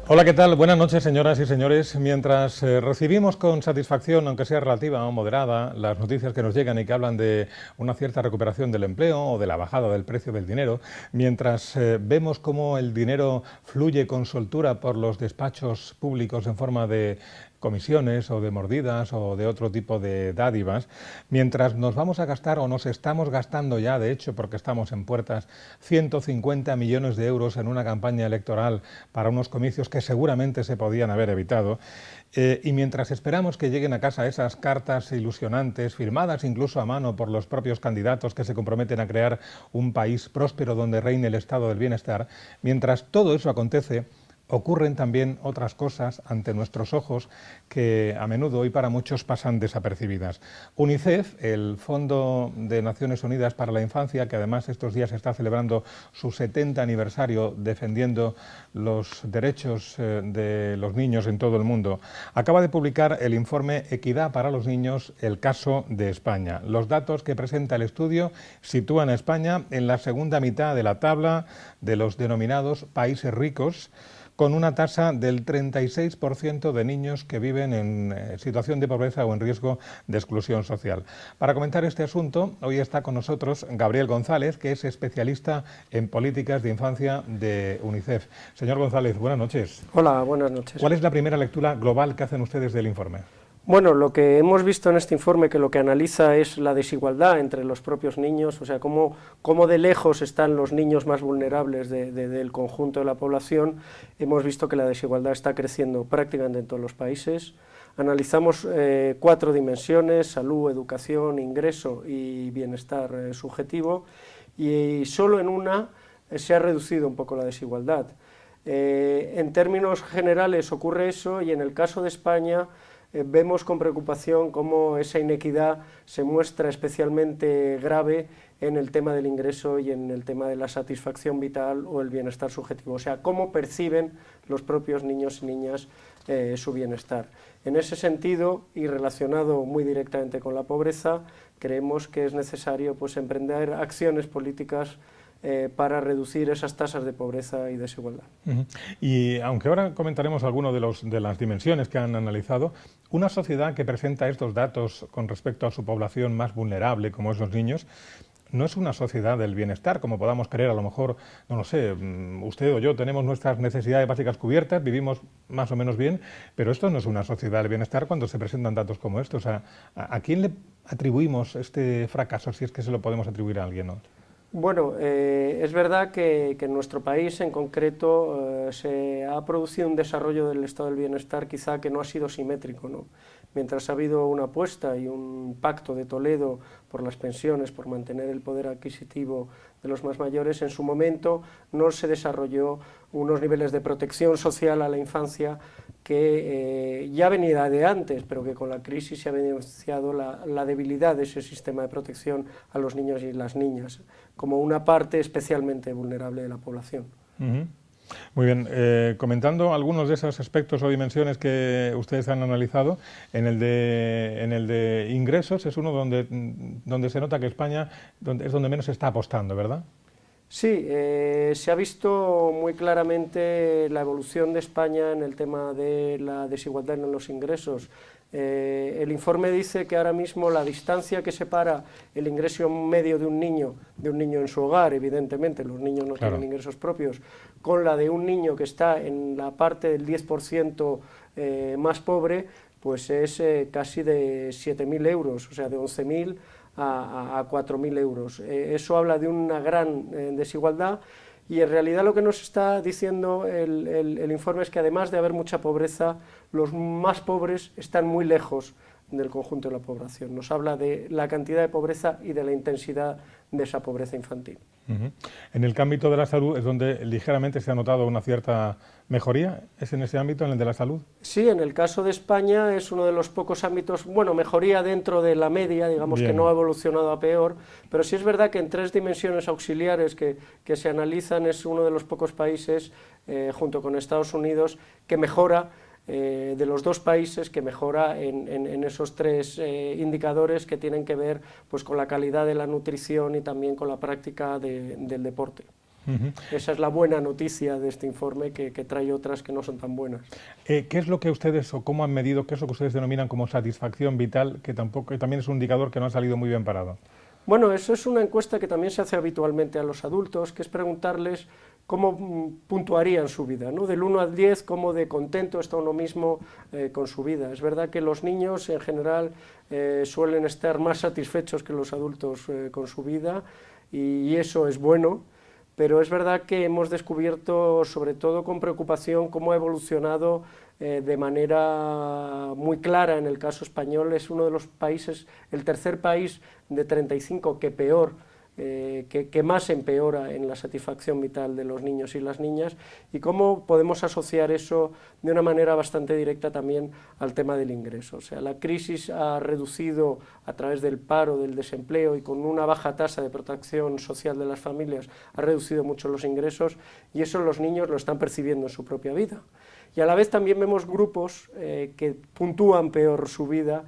Hola, ¿qué tal? Buenas noches, señoras y señores. Mientras recibimos con satisfacción, aunque sea relativa o moderada, las noticias que nos llegan y que hablan de una cierta recuperación del empleo o de la bajada del precio del dinero, mientras vemos cómo el dinero fluye con soltura por los despachos públicos en forma de comisiones o de mordidas o de otro tipo de dádivas, mientras nos vamos a gastar o nos estamos gastando ya, de hecho, porque estamos en puertas, 150 millones de euros en una campaña electoral para unos comicios que seguramente se podían haber evitado, y mientras esperamos que lleguen a casa esas cartas ilusionantes, firmadas incluso a mano por los propios candidatos que se comprometen a crear un país próspero donde reine el estado del bienestar, mientras todo eso acontece, ocurren también otras cosas ante nuestros ojos que a menudo y para muchos pasan desapercibidas. UNICEF, el Fondo de Naciones Unidas para la Infancia, que además estos días está celebrando su 70 aniversario defendiendo los derechos de los niños en todo el mundo, acaba de publicar el informe Equidad para los niños, el caso de España. Los datos que presenta el estudio sitúan a España en la segunda mitad de la tabla de los denominados países ricos, con una tasa del 36% de niños que viven en situación de pobreza o en riesgo de exclusión social. Para comentar este asunto, hoy está con nosotros Gabriel González, que es especialista en políticas de infancia de UNICEF. Señor González, buenas noches. Hola, buenas noches. ¿Cuál es la primera lectura global que hacen ustedes del informe? Bueno, lo que hemos visto en este informe, que lo que analiza es la desigualdad entre los propios niños, o sea, cómo de lejos están los niños más vulnerables del conjunto de la población. Hemos visto que la desigualdad está creciendo prácticamente en todos los países. Analizamos 4 dimensiones: salud, educación, ingreso y bienestar subjetivo, y solo en una se ha reducido un poco la desigualdad. En términos generales ocurre eso, y en el caso de España vemos con preocupación cómo esa inequidad se muestra especialmente grave en el tema del ingreso y en el tema de la satisfacción vital o el bienestar subjetivo, o sea, cómo perciben los propios niños y niñas su bienestar. En ese sentido, y relacionado muy directamente con la pobreza, creemos que es necesario emprender acciones políticas para reducir esas tasas de pobreza y desigualdad. Y aunque ahora comentaremos algunas de las dimensiones que han analizado, una sociedad que presenta estos datos con respecto a su población más vulnerable, como es los niños, no es una sociedad del bienestar, como podamos creer. A lo mejor, no lo sé, usted o yo tenemos nuestras necesidades básicas cubiertas, vivimos más o menos bien, pero esto no es una sociedad del bienestar cuando se presentan datos como estos. O sea, ¿a quién le atribuimos este fracaso, si es que se lo podemos atribuir a alguien, ¿no? Bueno, es verdad que en nuestro país en concreto se ha producido un desarrollo del estado del bienestar quizá que no ha sido simétrico, ¿no? Mientras ha habido una apuesta y un pacto de Toledo por las pensiones, por mantener el poder adquisitivo de los más mayores, en su momento no se desarrolló unos niveles de protección social a la infancia que ya venía de antes, pero que con la crisis se ha evidenciado la debilidad de ese sistema de protección a los niños y las niñas, como una parte especialmente vulnerable de la población. Muy bien, comentando algunos de esos aspectos o dimensiones que ustedes han analizado, en el de ingresos es uno donde se nota que España es donde menos se está apostando, ¿verdad? Sí, se ha visto muy claramente la evolución de España en el tema de la desigualdad en los ingresos. El informe dice que ahora mismo la distancia que separa el ingreso medio de un niño en su hogar, evidentemente los niños no tienen ingresos propios, con la de un niño que está en la parte del 10% más pobre, pues es casi de 7.000 euros, o sea, de 11.000 a 4.000 euros. Eso habla de una gran desigualdad, y en realidad lo que nos está diciendo el informe es que además de haber mucha pobreza, los más pobres están muy lejos del conjunto de la población. Nos habla de la cantidad de pobreza y de la intensidad de esa pobreza infantil. En el ámbito de la salud es donde ligeramente se ha notado una cierta mejoría. ¿Es en ese ámbito, en el de la salud? Sí, en el caso de España es uno de los pocos ámbitos, bueno, mejoría dentro de la media, digamos. Bien. Que no ha evolucionado a peor, pero sí es verdad que en 3 dimensiones auxiliares que se analizan es uno de los pocos países, junto con Estados Unidos, que mejora, de los 2 países que mejora en esos 3 indicadores que tienen que ver con la calidad de la nutrición y también con la práctica del deporte. Esa es la buena noticia de este informe, que trae otras que no son tan buenas. ¿Qué es lo que ustedes, o cómo han medido, qué es lo que ustedes denominan como satisfacción vital, que también es un indicador que no ha salido muy bien parado? Bueno, eso es una encuesta que también se hace habitualmente a los adultos, que es preguntarles cómo puntuarían su vida, ¿no? Del 1 al 10, cómo de contento está uno mismo con su vida. Es verdad que los niños en general suelen estar más satisfechos que los adultos con su vida, y eso es bueno, pero es verdad que hemos descubierto, sobre todo con preocupación, cómo ha evolucionado de manera muy clara. En el caso español es uno de los países, el tercer país de 35 que peor, que más empeora en la satisfacción vital de los niños y las niñas, y cómo podemos asociar eso de una manera bastante directa también al tema del ingreso. O sea, la crisis ha reducido, a través del paro, del desempleo y con una baja tasa de protección social de las familias, ha reducido mucho los ingresos, y eso los niños lo están percibiendo en su propia vida. Y a la vez también vemos grupos que puntúan peor su vida,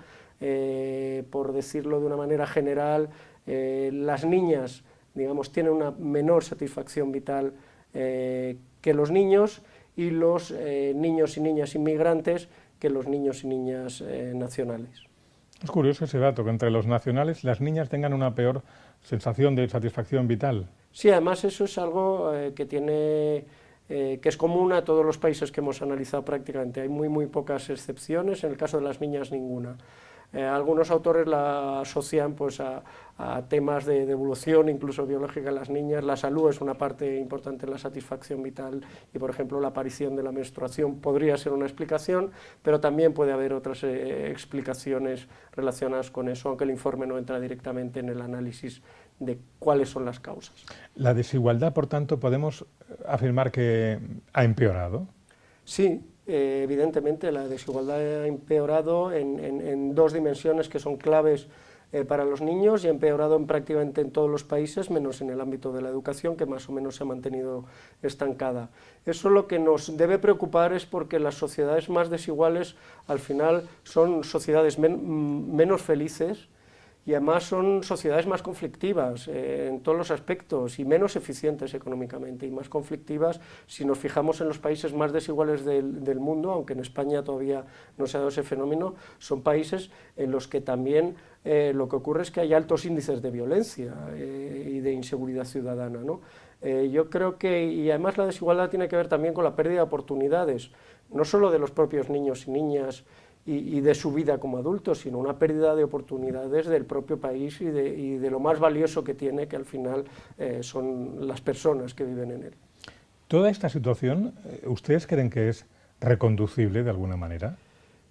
por decirlo de una manera general. Las niñas, digamos, tienen una menor satisfacción vital que los niños, y los niños y niñas inmigrantes que los niños y niñas nacionales. Es curioso ese dato, que entre los nacionales las niñas tengan una peor sensación de satisfacción vital. Sí, además eso es algo que es común a todos los países que hemos analizado prácticamente. Hay muy pocas excepciones, en el caso de las niñas ninguna. Algunos autores la asocian pues a temas de evolución, incluso biológica, en las niñas. La salud es una parte importante en la satisfacción vital, y por ejemplo la aparición de la menstruación podría ser una explicación, pero también puede haber otras explicaciones relacionadas con eso, aunque el informe no entra directamente en el análisis de cuáles son las causas. La desigualdad, por tanto, podemos afirmar que ha empeorado. Sí, evidentemente la desigualdad ha empeorado en dos dimensiones que son claves para los niños, y ha empeorado prácticamente en todos los países, menos en el ámbito de la educación, que más o menos se ha mantenido estancada. Eso lo que nos debe preocupar es porque las sociedades más desiguales al final son sociedades menos felices, y además son sociedades más conflictivas en todos los aspectos, y menos eficientes económicamente, y más conflictivas si nos fijamos en los países más desiguales del mundo, aunque en España todavía no se ha dado ese fenómeno. Son países en los que también lo que ocurre es que hay altos índices de violencia y de inseguridad ciudadana, ¿no? Yo creo que, y además la desigualdad tiene que ver también con la pérdida de oportunidades, no solo de los propios niños y niñas y de su vida como adultos, sino una pérdida de oportunidades del propio país y de lo más valioso que tiene, que al final son las personas que viven en él. ¿Toda esta situación, ustedes creen que es reconducible de alguna manera?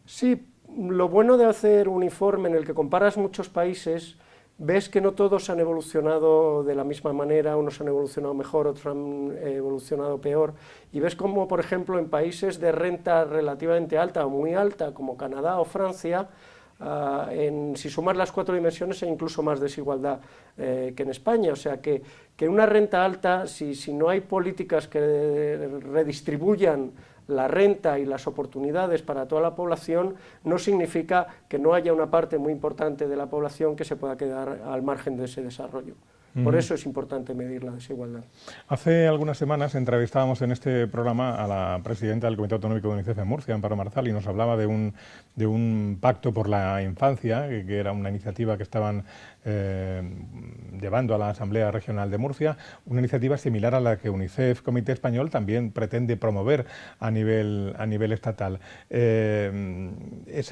Sí, lo bueno de hacer un informe en el que comparas muchos países, ves que no todos han evolucionado de la misma manera, unos han evolucionado mejor, otros han evolucionado peor, y ves como, por ejemplo, en países de renta relativamente alta o muy alta, como Canadá o Francia, si sumas las 4 dimensiones hay incluso más desigualdad que en España. O sea que una renta alta, si no hay políticas que redistribuyan la renta y las oportunidades para toda la población, no significa que no haya una parte muy importante de la población que se pueda quedar al margen de ese desarrollo. Por eso es importante medir la desigualdad. Hace algunas semanas entrevistábamos en este programa a la presidenta del Comité Autonómico de UNICEF en Murcia, Amparo Marzal, y nos hablaba de un pacto por la infancia, que era una iniciativa que estaban llevando a la Asamblea Regional de Murcia, una iniciativa similar a la que UNICEF, Comité Español, también pretende promover a nivel estatal. Es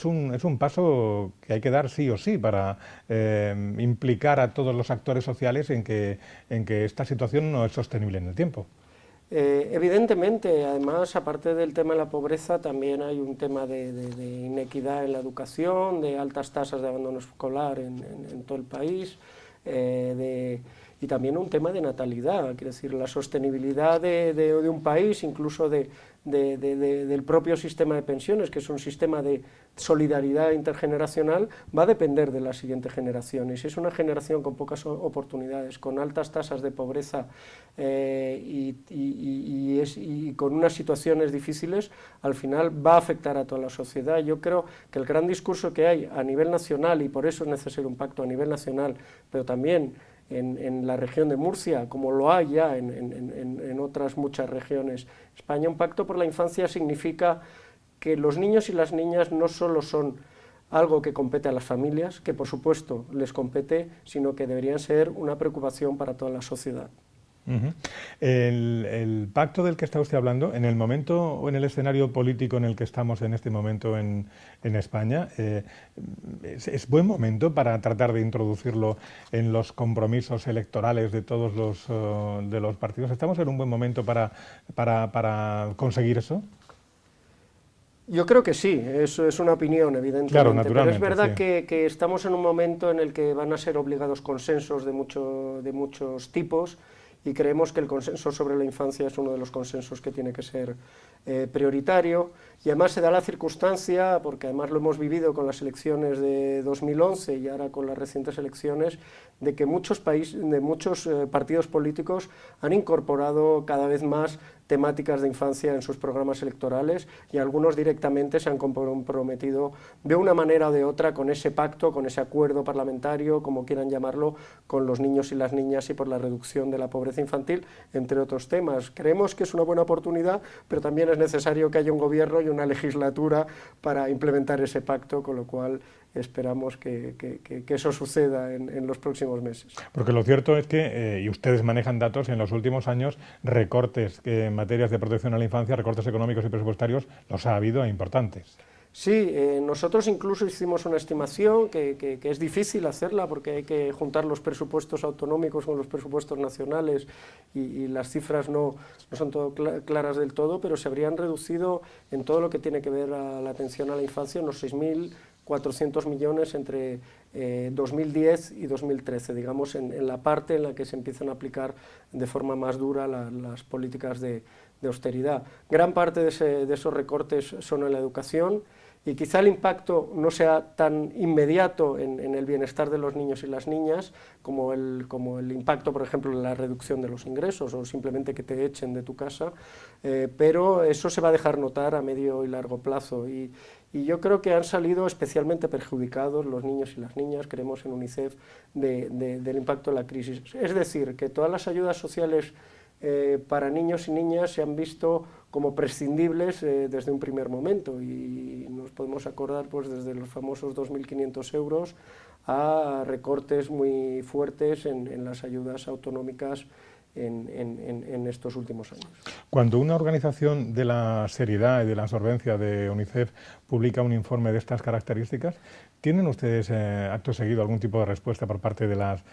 un paso que hay que dar sí o sí para implicar a todos los actores sociales en que esta situación no es sostenible en el tiempo. Evidentemente, además, aparte del tema de la pobreza, también hay un tema de inequidad en la educación, de altas tasas de abandono escolar en todo el país, y también un tema de natalidad, quiero decir, la sostenibilidad de un país, incluso del propio sistema de pensiones, que es un sistema de solidaridad intergeneracional, va a depender de la siguiente generación. Y si es una generación con pocas oportunidades, con altas tasas de pobreza y con unas situaciones difíciles, al final va a afectar a toda la sociedad. Yo creo que el gran discurso que hay a nivel nacional, y por eso es necesario un pacto a nivel nacional, pero también en la región de Murcia, como lo hay ya en otras muchas regiones de España. Un pacto por la infancia significa que los niños y las niñas no solo son algo que compete a las familias, que por supuesto les compete, sino que deberían ser una preocupación para toda la sociedad. El pacto del que está usted hablando, en el momento o en el escenario político en el que estamos en este momento en España, ¿es buen momento para tratar de introducirlo en los compromisos electorales de todos los partidos? ¿Estamos en un buen momento para conseguir eso? Yo creo que sí, eso es una opinión, evidentemente, claro, pero es verdad sí. que estamos en un momento en el que van a ser obligados consensos de muchos tipos, y creemos que el consenso sobre la infancia es uno de los consensos que tiene que ser prioritario, y además se da la circunstancia, porque además lo hemos vivido con las elecciones de 2011 y ahora con las recientes elecciones, de que muchos partidos políticos han incorporado cada vez más temáticas de infancia en sus programas electorales, y algunos directamente se han comprometido de una manera o de otra con ese pacto, con ese acuerdo parlamentario, como quieran llamarlo, con los niños y las niñas y por la reducción de la pobreza infantil, entre otros temas. Creemos que es una buena oportunidad, pero también es necesario que haya un gobierno y una legislatura para implementar ese pacto, con lo cual esperamos que eso suceda en los próximos meses. Porque lo cierto es que, y ustedes manejan datos, en los últimos años recortes en materias de protección a la infancia, recortes económicos y presupuestarios, los ha habido importantes. Sí, nosotros incluso hicimos una estimación que es difícil hacerla porque hay que juntar los presupuestos autonómicos con los presupuestos nacionales y las cifras no son claras del todo, pero se habrían reducido en todo lo que tiene que ver a la atención a la infancia unos 6.400 millones entre 2010 y 2013, digamos, en la parte en la que se empiezan a aplicar de forma más dura las políticas de austeridad. Gran parte de esos recortes son en la educación, y quizá el impacto no sea tan inmediato en el bienestar de los niños y las niñas como el impacto, por ejemplo, en la reducción de los ingresos o simplemente que te echen de tu casa, pero eso se va a dejar notar a medio y largo plazo, y yo creo que han salido especialmente perjudicados los niños y las niñas, creemos en UNICEF, del impacto de la crisis. Es decir, que todas las ayudas sociales para niños y niñas se han visto como prescindibles desde un primer momento, y nos podemos acordar pues desde los famosos 2.500 euros a recortes muy fuertes en las ayudas autonómicas en estos últimos años. Cuando una organización de la seriedad y de la solvencia de UNICEF publica un informe de estas características, ¿tienen ustedes acto seguido algún tipo de respuesta por parte de las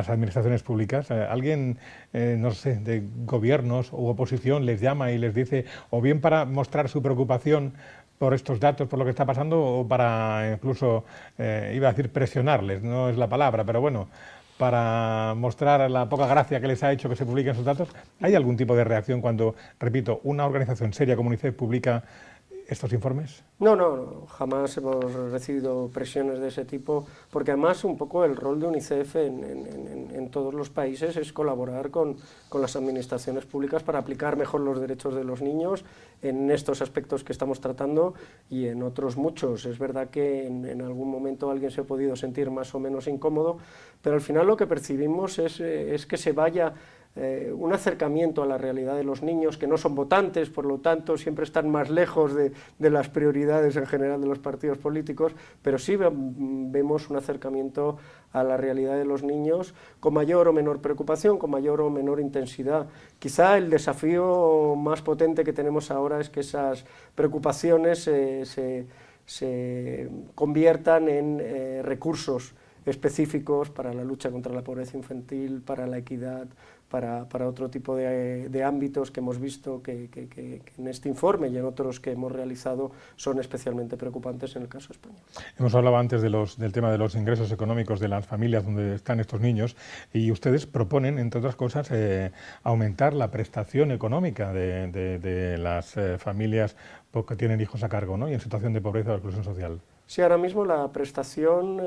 administraciones públicas? ¿Alguien, no sé, de gobiernos u oposición les llama y les dice, o bien para mostrar su preocupación por estos datos, por lo que está pasando, o para incluso, iba a decir presionarles, no es la palabra, pero bueno, para mostrar la poca gracia que les ha hecho que se publiquen sus datos? ¿Hay algún tipo de reacción cuando, repito, una organización seria como UNICEF publica estos informes? No, jamás hemos recibido presiones de ese tipo, porque además un poco el rol de UNICEF en todos los países es colaborar con las administraciones públicas para aplicar mejor los derechos de los niños en estos aspectos que estamos tratando y en otros muchos. Es verdad que en algún momento alguien se ha podido sentir más o menos incómodo, pero al final lo que percibimos es que se vaya un acercamiento a la realidad de los niños, que no son votantes, por lo tanto siempre están más lejos de las prioridades en general de los partidos políticos, pero sí vemos un acercamiento a la realidad de los niños con mayor o menor preocupación, con mayor o menor intensidad. Quizá el desafío más potente que tenemos ahora es que esas preocupaciones se conviertan en recursos específicos para la lucha contra la pobreza infantil, para la equidad, para otro tipo de ámbitos que hemos visto que en este informe y en otros que hemos realizado son especialmente preocupantes en el caso español. Hemos hablado antes del tema de los ingresos económicos de las familias donde están estos niños, y ustedes proponen, entre otras cosas, aumentar la prestación económica de las familias que tienen hijos a cargo, ¿no?, y en situación de pobreza o exclusión social. Sí, ahora mismo la prestación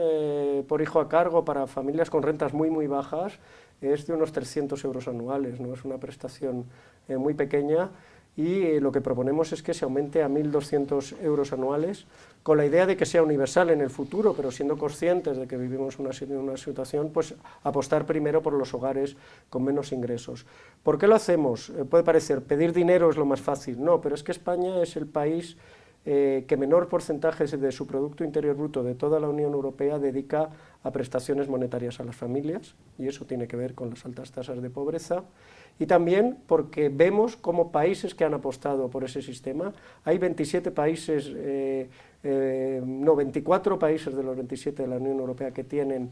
por hijo a cargo para familias con rentas muy bajas es de unos 300 euros anuales, ¿no? Es una prestación muy pequeña, y lo que proponemos es que se aumente a 1.200 euros anuales, con la idea de que sea universal en el futuro, pero siendo conscientes de que vivimos una situación, pues apostar primero por los hogares con menos ingresos. ¿Por qué lo hacemos? Puede parecer, pedir dinero es lo más fácil, no, pero es que España es el país que menor porcentaje de su Producto Interior Bruto de toda la Unión Europea dedica a prestaciones monetarias a las familias, y eso tiene que ver con las altas tasas de pobreza, y también porque vemos como países que han apostado por ese sistema, hay 27 países, 24 países de los 27 de la Unión Europea que tienen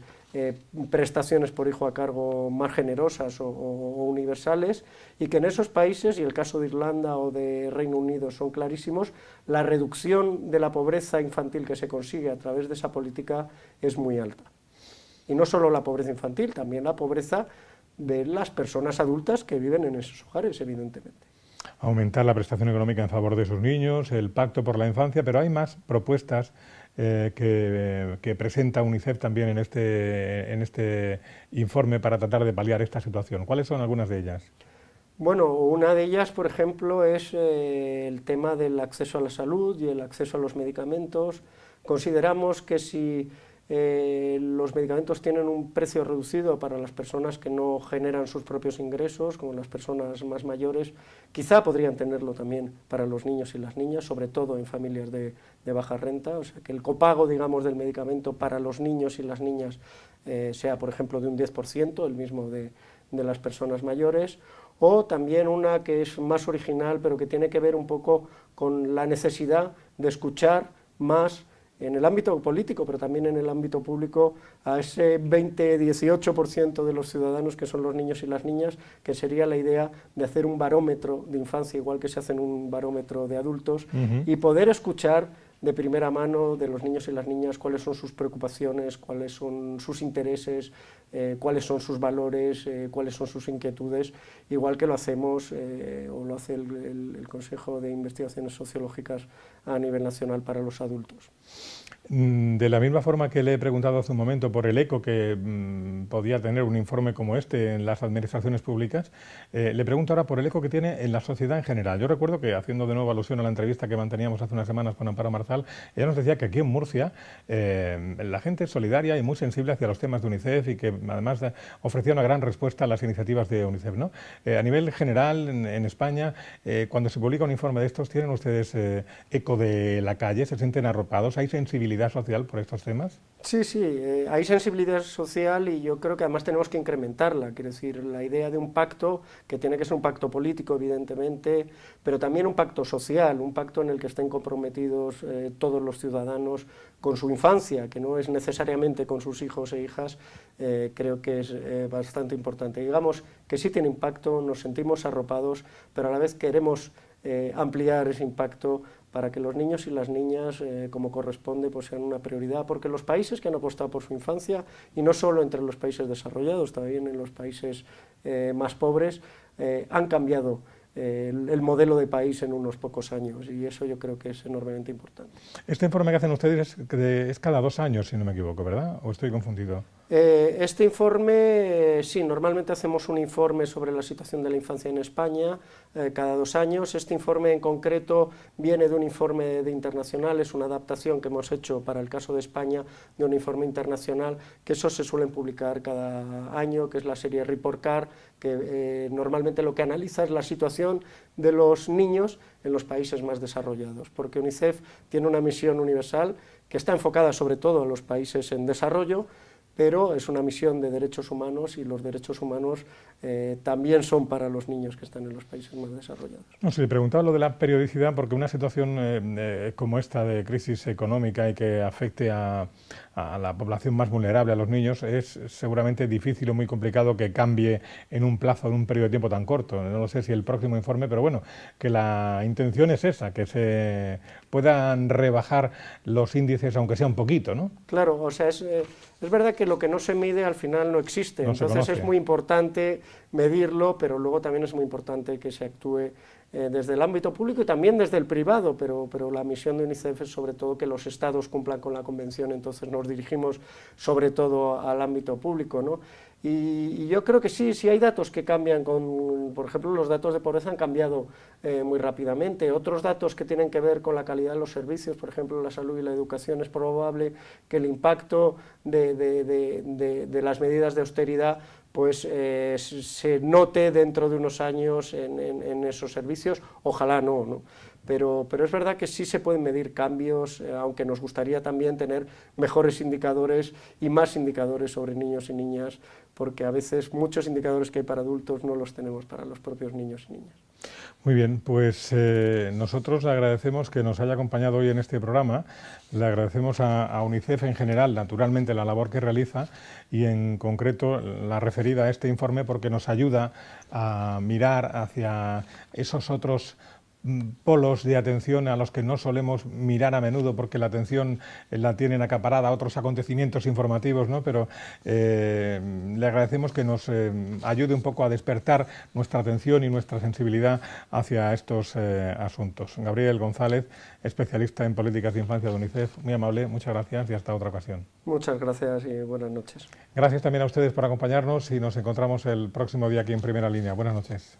prestaciones por hijo a cargo más generosas o universales, y que en esos países, y el caso de Irlanda o de Reino Unido son clarísimos, la reducción de la pobreza infantil que se consigue a través de esa política es muy alta. Y no solo la pobreza infantil, también la pobreza de las personas adultas que viven en esos hogares, evidentemente. Aumentar la prestación económica en favor de sus niños, el pacto por la infancia, pero hay más propuestas que presenta UNICEF también en este informe para tratar de paliar esta situación. ¿Cuáles son algunas de ellas? Bueno, una de ellas, por ejemplo, es el tema del acceso a la salud y el acceso a los medicamentos. Consideramos que si los medicamentos tienen un precio reducido para las personas que no generan sus propios ingresos, como las personas más mayores, quizá podrían tenerlo también para los niños y las niñas, sobre todo en familias de baja renta, o sea, que el copago, digamos, del medicamento para los niños y las niñas sea, por ejemplo, de un 10%, el mismo de las personas mayores, o también una que es más original, pero que tiene que ver un poco con la necesidad de escuchar más en el ámbito político, pero también en el ámbito público, a ese 20-18% de los ciudadanos que son los niños y las niñas, que sería la idea de hacer un barómetro de infancia, igual que se hace en un barómetro de adultos, y poder escuchar de primera mano de los niños y las niñas cuáles son sus preocupaciones, cuáles son sus intereses, cuáles son sus valores, cuáles son sus inquietudes, igual que lo hacemos o lo hace el Consejo de Investigaciones Sociológicas a nivel nacional para los adultos. De la misma forma que le he preguntado hace un momento por el eco que podía tener un informe como este en las administraciones públicas, le pregunto ahora por el eco que tiene en la sociedad en general. Yo recuerdo que, haciendo de nuevo alusión a la entrevista que manteníamos hace unas semanas con Amparo Marzal, ella nos decía que aquí en Murcia la gente es solidaria y muy sensible hacia los temas de UNICEF, y que además ofrecía una gran respuesta a las iniciativas de UNICEF, ¿no? A nivel general, en España, cuando se publica un informe de estos, ¿tienen ustedes eco de la calle? ¿Se sienten arropados? ¿Hay sensibilidad social por estos temas? Sí, sí, hay sensibilidad social, y yo creo que además tenemos que incrementarla. Quiero decir, la idea de un pacto, que tiene que ser un pacto político, evidentemente, pero también un pacto social, un pacto en el que estén comprometidos todos los ciudadanos con su infancia, que no es necesariamente con sus hijos e hijas, creo que es bastante importante. Digamos que sí tiene impacto, nos sentimos arropados, pero a la vez queremos ampliar ese impacto para que los niños y las niñas, como corresponde, pues sean una prioridad, porque los países que han apostado por su infancia, y no solo entre los países desarrollados, también en los países más pobres, han cambiado el modelo de país en unos pocos años, y eso yo creo que es enormemente importante. Este informe que hacen ustedes es cada 2 años, si no me equivoco, ¿verdad? ¿O estoy confundido? Este informe, sí, normalmente hacemos un informe sobre la situación de la infancia en España cada 2 años. Este informe en concreto viene de un informe de internacional, es una adaptación que hemos hecho para el caso de España de un informe internacional, que esos se suelen publicar cada año, que es la serie Report Card, que normalmente lo que analiza es la situación de los niños en los países más desarrollados, porque UNICEF tiene una misión universal que está enfocada sobre todo a los países en desarrollo, pero es una misión de derechos humanos, y los derechos humanos también son para los niños que están en los países más desarrollados. No, se le preguntaba lo de la periodicidad, porque una situación como esta de crisis económica y que afecte a la población más vulnerable, a los niños, es seguramente difícil o muy complicado que cambie en un plazo, en un periodo de tiempo tan corto. No lo sé si el próximo informe, pero bueno, que la intención es esa, que se puedan rebajar los índices, aunque sea un poquito, ¿no? Claro, o sea, es verdad que lo que no se mide al final no existe, entonces es muy importante medirlo, pero luego también es muy importante que se actúe desde el ámbito público y también desde el privado, pero la misión de UNICEF es sobre todo que los estados cumplan con la convención, entonces nos dirigimos sobre todo al ámbito público, ¿no? Y yo creo que sí, sí hay datos que cambian, por ejemplo, los datos de pobreza han cambiado muy rápidamente. Otros datos que tienen que ver con la calidad de los servicios, por ejemplo, la salud y la educación, es probable que el impacto de las medidas de austeridad pues se note dentro de unos años en esos servicios, ojalá no. Pero es verdad que sí se pueden medir cambios, aunque nos gustaría también tener mejores indicadores y más indicadores sobre niños y niñas, porque a veces muchos indicadores que hay para adultos no los tenemos para los propios niños y niñas. Muy bien, pues nosotros le agradecemos que nos haya acompañado hoy en este programa, le agradecemos a UNICEF en general, naturalmente, la labor que realiza y en concreto la referida a este informe porque nos ayuda a mirar hacia esos otros polos de atención a los que no solemos mirar a menudo porque la atención la tienen acaparada a otros acontecimientos informativos, ¿no? Pero le agradecemos que nos ayude un poco a despertar nuestra atención y nuestra sensibilidad hacia estos asuntos. Gabriel González, especialista en políticas de infancia de UNICEF, muy amable, muchas gracias y hasta otra ocasión. Muchas gracias y buenas noches. Gracias también a ustedes por acompañarnos y nos encontramos el próximo día aquí en Primera Línea. Buenas noches.